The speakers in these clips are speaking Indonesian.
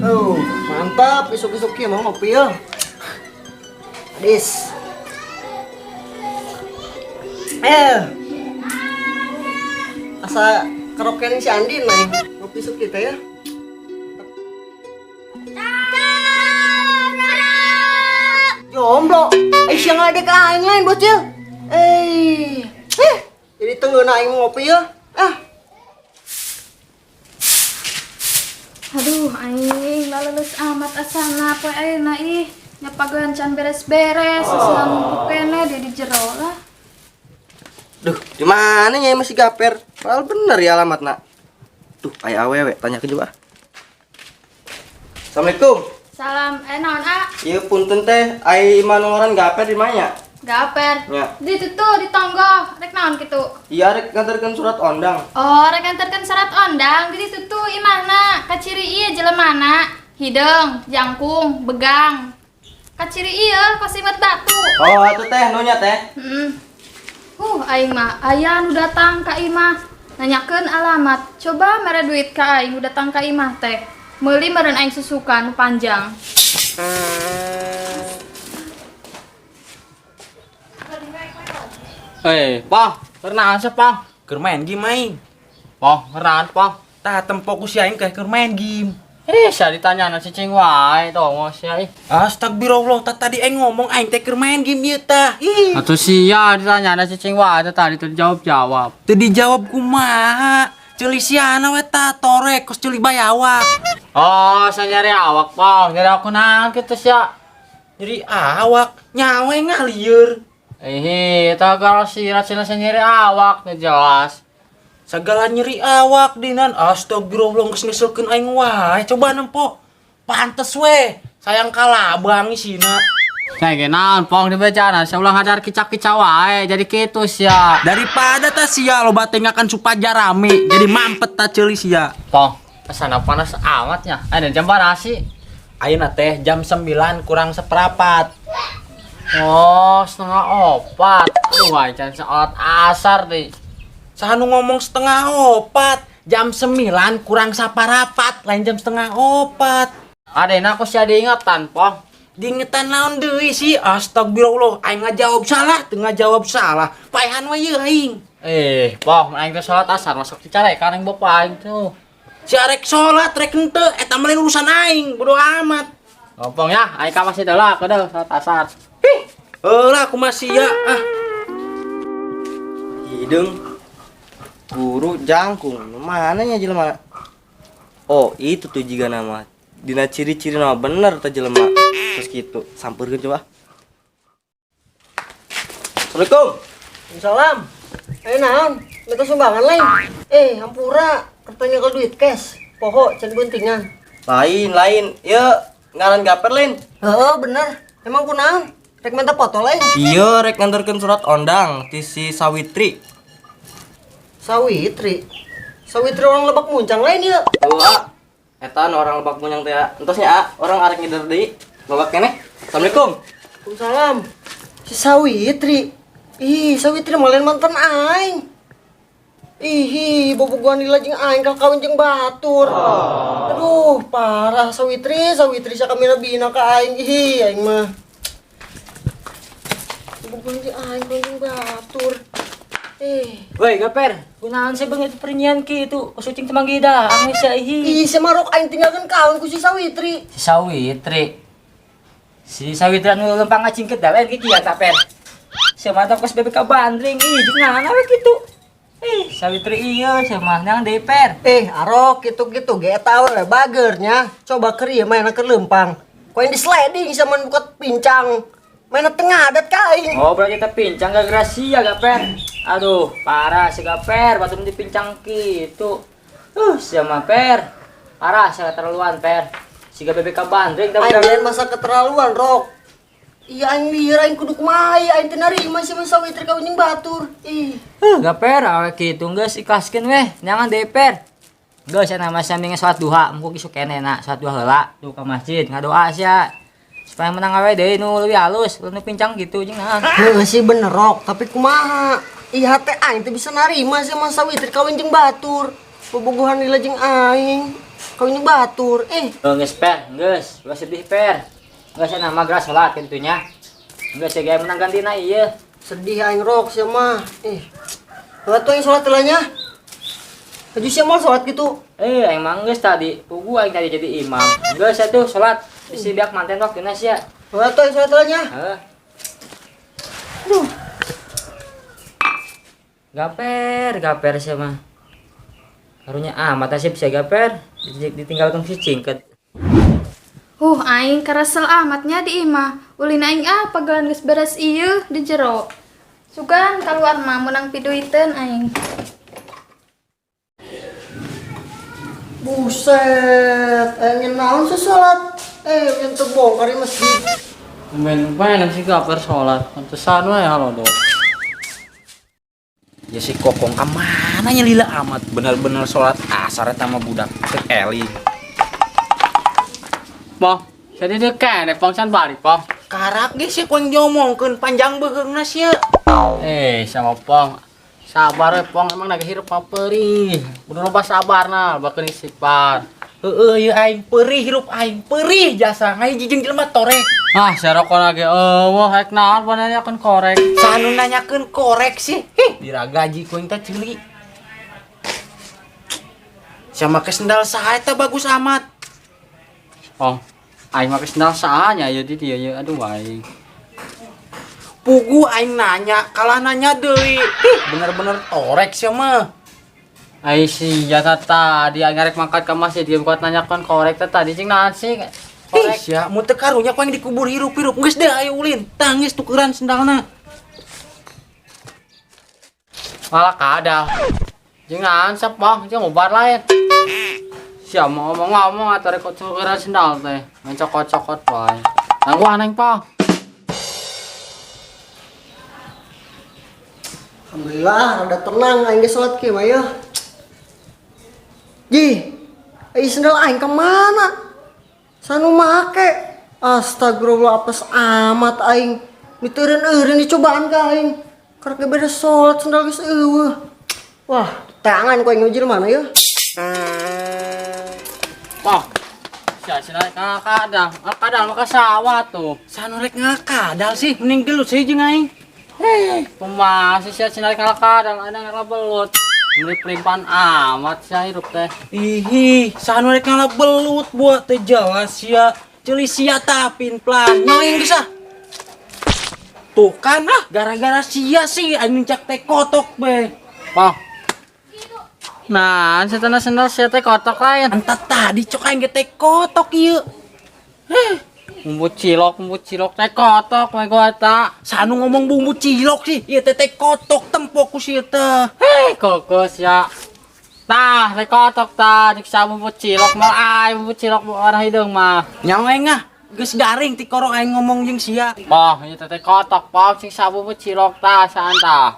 Oh, mantap. Isuk-isuk ya mau ngopi ya. Adis. Asa keroken si Andin nih. Ngopi isuk kita ya. Jomblo. Siang ada ke aing lain bocil. Jadi tenggeun aing ngopi ya. Aduh, aing lalulus amat asana poe ayeuna ih. Nya pageun can beres-beres, sasian numpuk kene di jero lah. Duh, di mana ya masih gaper? Padahal bener ya alamatna. Tuh, aya awewe, tanya ke juga. Assalamualaikum. Salam, naon ah? Ieu punten teh, ai manoran gaper di mana? Gaper. Ya. Di itu tuh di tonggo, rek naon kitu? Iya, rek nganterkeun surat ondang. Oh, rek anterkeun syarat ondang, di itu tuh imahna, kaciri ieu jelemana, hideung, jangkung, begang. Kaciri ieu kosimet batu. Oh, atuh teh nunya teh. Aing mah aya nu datang ka imah, nanyakeun alamat. Coba mere duit ka aing nu datang ka imah teh. Meuli meureun aing susukan nu panjang. Pong, kerenaan sih, Pong? Keur main game aing. Pong, kerenaan, Pong? Tah tempo ku si aing keur main game. Sia ditanya na cicing wae tong sia ih. Astagfirullah, tadi aing ngomong aing teh keur main game ieu tah. Atuh sia ditanya na cicing wae tadi teu dijawab-jawab. Teu dijawab kumaha? Ceuli siana we tah torek kos ceuli bayawak. Oh, saya nyari awak, Pong. Nyari aku naon kitu sia. Nyari awak, nyawe ngalieur. Tah kalau si Racina nyeri awak teh jelas. Segala nyeri awak dinan. Astagfirullah geus ngeselkeun aing wae. Coba nempo. Pantes we. Sayang kalah bang isina. Kayak naon Pong dibacana, saya ulang hadar kicak-kicak wae. Jadi kitu sia. Daripada tah sia loba tengakan supaja rame. Jadi mampet tah ceuli sia. Pong, kesana panas amatnya. Ada jam barasi. Ayeuna teh jam 9 kurang seperempat. Oh, setengah opat. Aduh, wajan salat asar deh. Sahanu ngomong setengah opat. Jam 9 kurang saparapat. Lain jam setengah opat. Adena aku sih ada ingatan, Pong. Diingetan naon deui sih? Astagfirullah, aing ngajawab salah, teu ngajawab salah. Paehan we ieu aing. Pong, aing teh salat asar masuk dicarekan aing bapak aing tuh. Si arek salat rek henteu eta mah lain urusan aing, bodo amat. Pong ya, aing ka masjid heula keudeuh salat asar. Heula aku masih ya Hideung, guru, jangkung. Mana nya jelema? Oh, itu tuh jiga nama. Dina ciri-ciri nama bener teh jelema. Terus gitu, sampeurkeun coba. Assalamualaikum. Waalaikumsalam. Naon? Minta sumbangan lain. Hampura, katanya ke duit cash. Poho can beuntingan. Lain. Ieu ngaran gaper lain. Heeh, bener. Emang kunaon? Rek minta foto lain. Iya, rek nganterkeun surat ondang ti si Sawitri. Sawitri orang Lebak Muncang lain ya. Tuh, eta orang Lebak Muncang teh. Entosnya orang arek ngider deui. Babak keneh. Assalamualaikum. Waalaikumsalam. Si Sawitri. Sawitri mah lain mantan aing. Bobogohan lila jeung aing ka kawin jeung batur. Aduh, parah Sawitri sakamina bina ka aing. Aing mah. Bobogohan jeung aing jeung batur. Woi, Gaper, kunaon sih bang itu perinyian ki itu kusucing temanggida, ang sia ihi. Si Marok aing tinggalkeun kawan ku si Sawitri. Si Sawitri anu lempang ngacingkeut da lain ki kieu Gaper. Sia mah kos BBK Bandring jeung naon we kitu. Sawitri ieu sia mah nang Deper. Arok gitu-gitu ge eta we bageurnya. Coba keur ieu mainna keur lempang. Ku yang di sliding sama buka pincang. Mainna tengah adat kain. Oh, berarti kita pincang gak grasia Gaper. Aduh, parah si Gaper, batu dipincang gitu. Sia mah Per. Parah sia keterlaluan Per. Siga BBK Bandring tapi lain masa keterlaluan, Rok. Iya aing lieur aing kudu kumaha aing teh narima si Sawitri kawin jeung batur. Gaper awe kitu geus ikhlaskeun weh, nyangan Deper. Geus cenah mah sami salat duha, engko kisuk kenehna salat duha heula tuh ka masjid ngadoa sia. Supaya menang awe deui nu leuwih halus, nu pincang gitu jeung naon. Heuh sih bener, Rok, tapi kumaha? Iha teh aing teh bisa narima sama Sawitri kawin jeung batur. Bobogohan lila jeung aing. kau ini batur. Geus per, geus. Ulah sedih per. Geus nama geras salat tentunya. Geus saya gaya menang gantina ieu. Sedih aing rok sia mah. Nggak tuh yang sholat telanya. Kaju sia mal sholat gitu. Aing mah geus tadi. Pugu aing tadi jadi imam. Geus atuh salat. Bisi biak manten waktuna sia. Nggak tuh yang sholat telanya. Heeh. Gaper sia mah. Karunya amat asih bisa gaper. Ditinggalkan si cingket. Aing karesel amatnya di imah. Ulin aing pagalan geus beres ieu di jero. Sugan keluar mah menang piduiteun aing. Buset, ingin naon sih sholat? Yang terbongkar di masjid. Main sih gaper sholat. Pantesan wae halo do. Ya si kokong amananya lila amat. Bener-bener sholat asar sama budak cek Eli. Bang, jadi dia kene pangsan balik, Bang. Karak ge sih kuing diomongkeun panjang beugna sia. Sama Pong. Sabar we Pong, emang lagi hirup perih. Kudu loba sabarna, bakeun istighfar. Heueuh ieu aing perih hirup aing perih jasa ngai jijeng jelema torek. Saroko lagi eueuh hek naon nanyakeun korek. Sanu nanyakeun korek sih. Diragaji kuing teh ceuli. Sama ke sendal saha eta bagus amat. Aing make sendal saanya ya di dia ya aduh aing. Pugu aing nanya, kalah nanya deui. Bener-bener torek sia mah. Ai si jata tadi aing arek mangkat ka masjid dia buat nanyakan korek teh tadi cing naon sih? Korek sia mun teu karunya ku aing dikubur hirup-hirup geus deh ayo ulin. Tangis tukeran sendalna. Malah kadal. Jeung naon sep Bang, jeung obat lain. Siapa mau ngomong atau rekod tukeran sendal teh, ngecokot-cokot wae. Nang neng Pang. Alhamdulillah, rada tenang aing ge sholat kieu mah ya. Ji, sendal aing kemana? Sanu make? Astagfirullah apes amat aing. Diteureun-eureun dicobaan ka aing. Karek ge beres sholat sendal geus eueuh. Wah, tangan ku aing ngujil mana ya? Sia kadang maka sawah tuh. Sanu rek ngalakadal sih, mending gelut sih jeung aing. Pemasi sia cenah ngalakadal, ada ngalabelut. Melimpaan amat sia hirup teh. Sanu rek ngalabelut buat teh jelas sia. Ceuli sia tapin plan. Nyoing geus Tuh kan gara-gara sia sih aing cak teh kotok be. Nah, setelah sendal sia teh kotok lain. Anta tadi cok aing ge teh kotok ieu. Bumbu cilok teh kotok we gua eta. Sanu ngomong bumbu cilok sih, ieu teh kotok tempok ku sia teh. Kokos ya. Tah, teh kotok tah diksa bumbu cilok mah bumbu cilok warna hideung mah. Nyaeng geus garing ti korok aing ngomong jeung sia. Ieu teh kotok sing sa bumbu cilok tah saanta.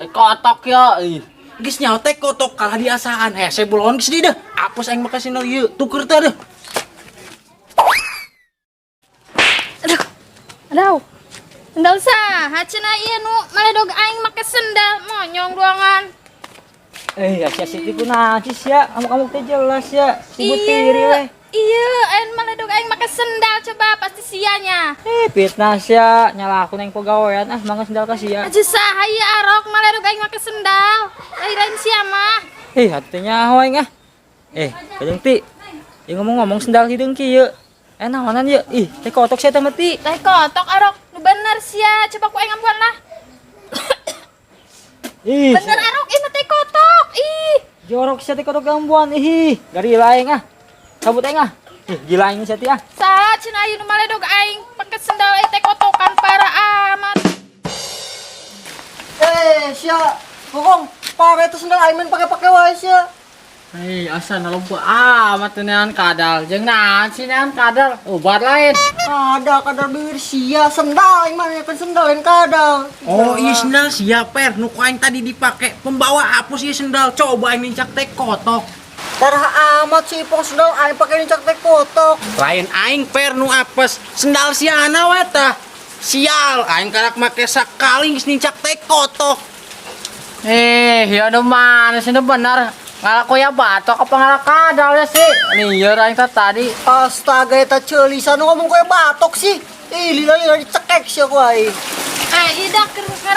Teh kotok ya geus nyaho teh kotok kalah diasaan hese bulon geus di deh apus aing make sendal ieu tuker teh deh. Aduh. Sendal saha cenah ieu nu maledog aing make sendal monyong ruangan. Sia siti kunaon sih sia? Amuk-amuk teh jelas ya. Sibut tiri we. Iya, aing maledog aing make sendal coba pasti sianya. Fitnah sia, nyala aku neng pegawaian mangga sendal ka sia. Aja saha ieu arok maledog aing make sendal. Lain sia mah. Hatinya aing kajeng ti. Ngomong-ngomong sendal hideung kieu. Naonan ieu? Teh kotok sia teh mati. Teh kotok arok, nu bener sia. Coba ku aing ambuan lah. Bener arok ieu teh kotok. Jorok sia teh kotok gambuan. Gari laeng Sabut aing gila ini sia ti Saha cenah ieu nu maledog aing pake sendal teh kotokan parah amat. Sia, kokong, pake itu sendal aing main pake wae sia. Asa nalumpuh amat teh nean kadal. Jeung naon sih nean kadal? Obat lain. Kadal bibir sia, sendal aing mah nyakeun sendal lain kadal. Iya sendal sia per, nu ku aing tadi dipake pembawa apus ieu sendal. Coba aing nincak teh kotok. Parah amat sih pong sendal aing pake nincak teh kotok. Lain aing per nu apes, sendal siana we tah. Sial, aing karak make sakali geus nincak teh kotok. Ya udah mana sih benar. Ngalah ko ya batok apa ngalah kadal ya sih. Nih ya orang tadi. Astaga, eta celisan ngomong kayak batok sih. Lila dicekek sih aku ai. Ida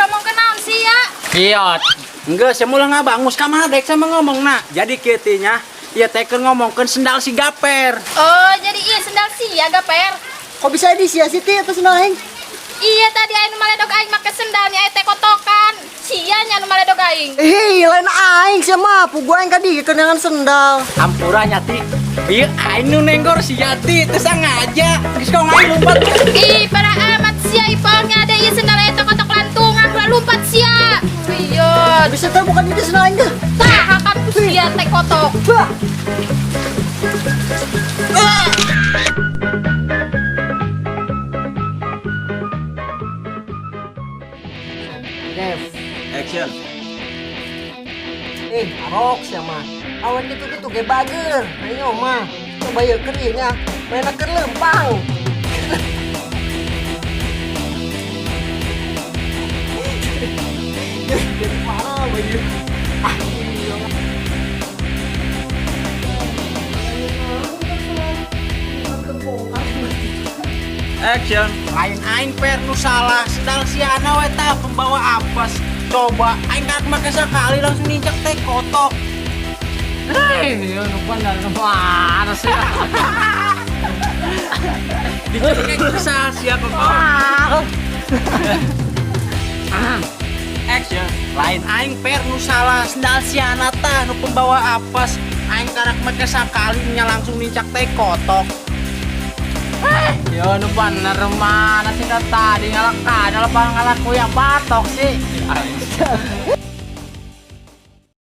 ngomong kenaon sih ya? Piot. Enggak, saya mulai ngabangus ka madek sama ngomong nak. Jadi kitinya ya teken ngomongkeun sendal si Gaper. Oh, jadi iya sendal sia Gaper. Kok bisa di sia Siti atas naing? Iya tadi aing maledog aing make sendalnya aing teh kotokan. Sianya nu maledog aing. Lain aing sama pu gua yang kadi kenangan sendal. Ampura nyati. Ieu aing nu nenggor si Yati teu sengaja. Geus kau aing lompat. Ih, para amat sia ipongnya ada ieu sendal eta kotok lantungan ulah lumpat sia. Iya, Bisa teh bukan di naing deh. tah akan ku sia teh kotok. Bah. Action. Arok sama. Awan gitu ge bager. Ayo mah. Coba ya kerinya. Mainakeun lempang. Jadi parah bayu. Action. Lain aing per nu salah. Sendal si Ana we tah pembawa apes. Coba aing gak make sekali langsung ninjak teh kotok. Hei, nu bener nu mana sih? Dicekek bisa sia kok. Action. Lain aing per nu salah. Sendal si Ana tah nu pembawa apes. Aing karak make sekali nya langsung ninjak teh kotok. Yo nu bener mana sih tadi ngalak kadal apa ngalaku yang batok sih.